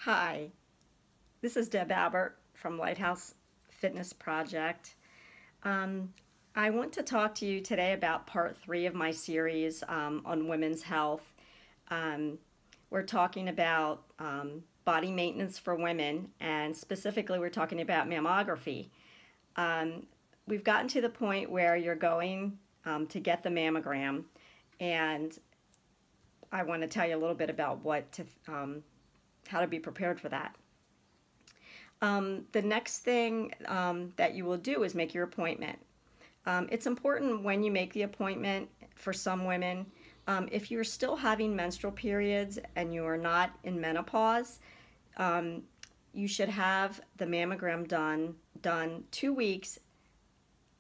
Hi, this is Deb Albert from Lighthouse Fitness Project. Um, I want to talk to you today about part 3 of my series on women's health. Um, we're talking about body maintenance for women, and specifically we're talking about mammography. Um, we've gotten to the point where you're going to get the mammogram, and I want to tell you a little bit about how to be prepared for that. The next thing that you will do is make your appointment. It's important when you make the appointment for some women. If you're still having menstrual periods and you are not in menopause, you should have the mammogram done 2 weeks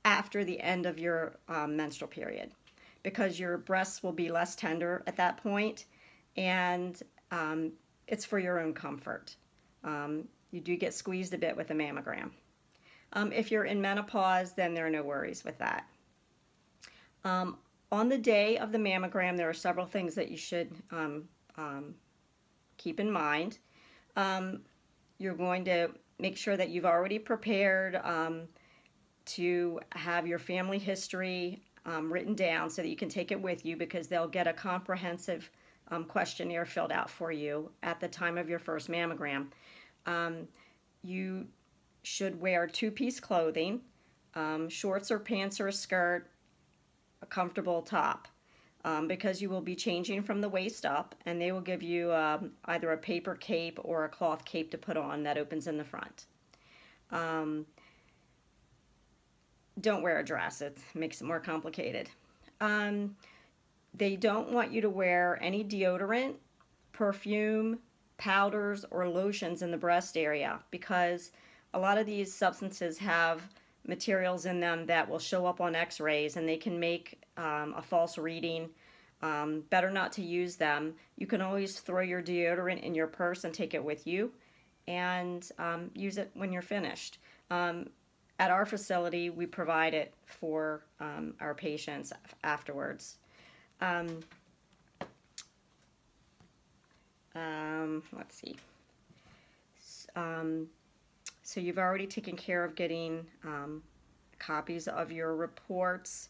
after the end of your menstrual period, because your breasts will be less tender at that point, and it's for your own comfort. You do get squeezed a bit with a mammogram. If you're in menopause, then there are no worries with that. On the day of the mammogram, there are several things that you should keep in mind. You're going to make sure that you've already prepared to have your family history written down so that you can take it with you, because they'll get a comprehensive questionnaire filled out for you at the time of your first mammogram. You should wear two-piece clothing, shorts or pants or a skirt, a comfortable top, because you will be changing from the waist up, and they will give you either a paper cape or a cloth cape to put on that opens in the front. Don't wear a dress. It makes it more complicated. They don't want you to wear any deodorant, perfume, powders, or lotions in the breast area, because a lot of these substances have materials in them that will show up on x-rays, and they can make a false reading. Better not to use them. You can always throw your deodorant in your purse and take it with you, and use it when you're finished. At our facility, we provide it for our patients afterwards. Let's see. So you've already taken care of getting copies of your reports,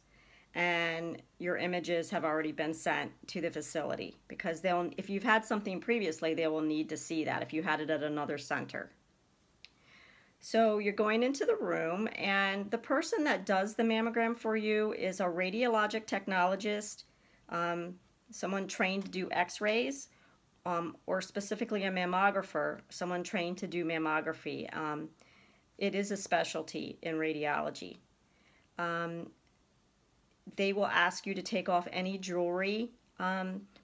and your images have already been sent to the facility, because if you've had something previously, they will need to see that if you had it at another center. So you're going into the room, and the person that does the mammogram for you is a radiologic technologist, someone trained to do x-rays, or specifically a mammographer, someone trained to do mammography. It is a specialty in radiology. They will ask you to take off any jewelry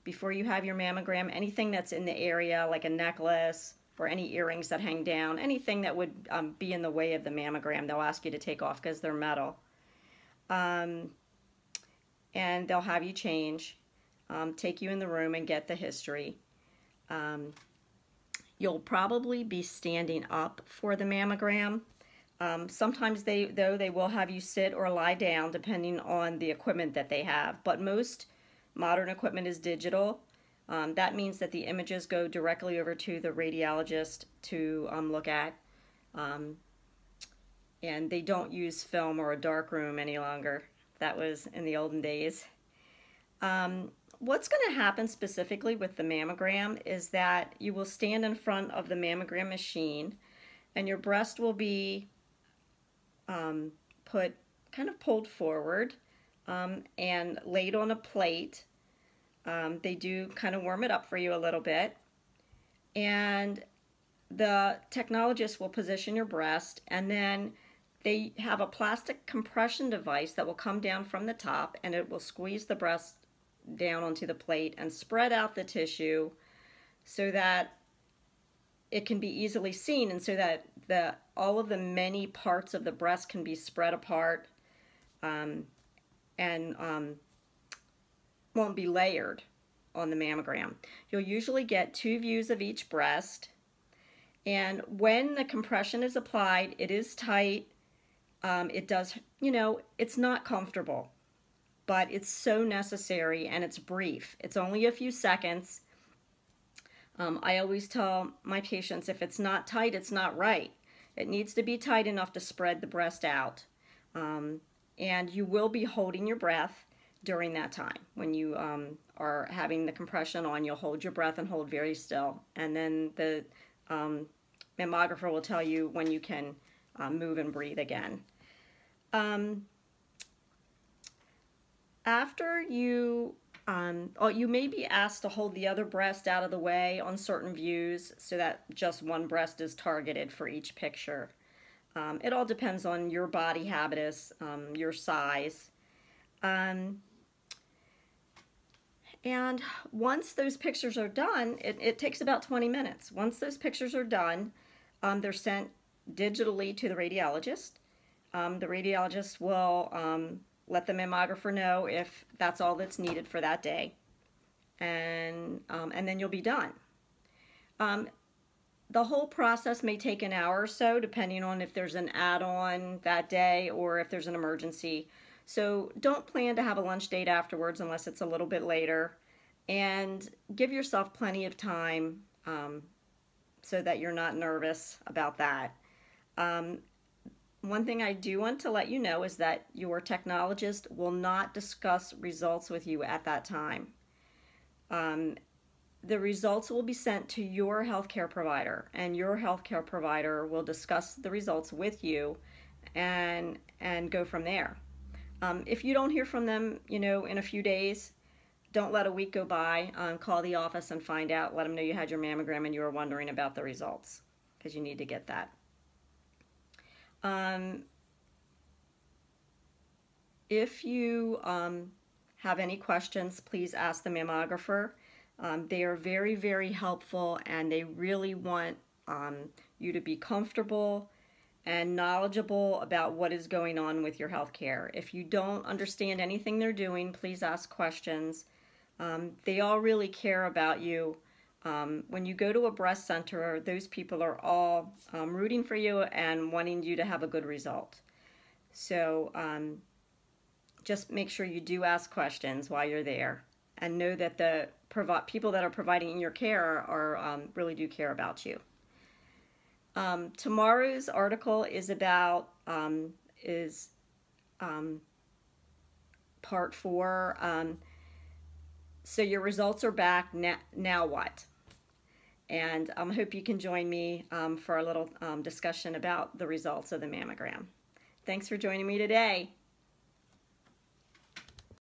before you have your mammogram, anything that's in the area, like a necklace or any earrings that hang down, anything that would be in the way of the mammogram, they'll ask you to take off because they're metal. And they'll have you change, take you in the room and get the history. You'll probably be standing up for the mammogram. Sometimes they will have you sit or lie down depending on the equipment that they have, but most modern equipment is digital. That means that the images go directly over to the radiologist to look at, and they don't use film or a dark room any longer. That was in the olden days. What's going to happen specifically with the mammogram is that you will stand in front of the mammogram machine, and your breast will be pulled forward and laid on a plate. They do kind of warm it up for you a little bit, and the technologist will position your breast, and then they have a plastic compression device that will come down from the top, and it will squeeze the breast down onto the plate and spread out the tissue so that it can be easily seen, and so that all of the many parts of the breast can be spread apart and won't be layered on the mammogram. You'll usually get 2 views of each breast, and when the compression is applied, it is tight. It does, it's not comfortable, but it's so necessary, and it's brief. It's only a few seconds. I always tell my patients, if it's not tight, it's not right. It needs to be tight enough to spread the breast out. Um, and you will be holding your breath during that time. When you are having the compression on, you'll hold your breath and hold very still. And then the mammographer will tell you when you can move and breathe again. After you you may be asked to hold the other breast out of the way on certain views so that just one breast is targeted for each picture. It all depends on your body habitus, your size. And once those pictures are done, it takes about 20 minutes. Once those pictures are done, they're sent digitally to the radiologist. The radiologist will let the mammographer know if that's all that's needed for that day, and then you'll be done. The whole process may take an hour or so, depending on if there's an add-on that day or if there's an emergency. So don't plan to have a lunch date afterwards unless it's a little bit later, and give yourself plenty of time so that you're not nervous about that. One thing I do want to let you know is that your technologist will not discuss results with you at that time. The results will be sent to your healthcare provider, and your healthcare provider will discuss the results with you and go from there. If you don't hear from them, in a few days, don't let a week go by. Call the office and find out. Let them know you had your mammogram and you were wondering about the results, because you need to get that. If you have any questions, please ask the mammographer. They are very, very helpful, and they really want you to be comfortable and knowledgeable about what is going on with your health care. If you don't understand anything they're doing, please ask questions. They all really care about you. When you go to a breast center, those people are all rooting for you and wanting you to have a good result. So just make sure you do ask questions while you're there, and know that the people that are providing your care are really do care about you. Tomorrow's article is about part 4. So your results are back. Now what? And I hope you can join me for a little discussion about the results of the mammogram. Thanks for joining me today.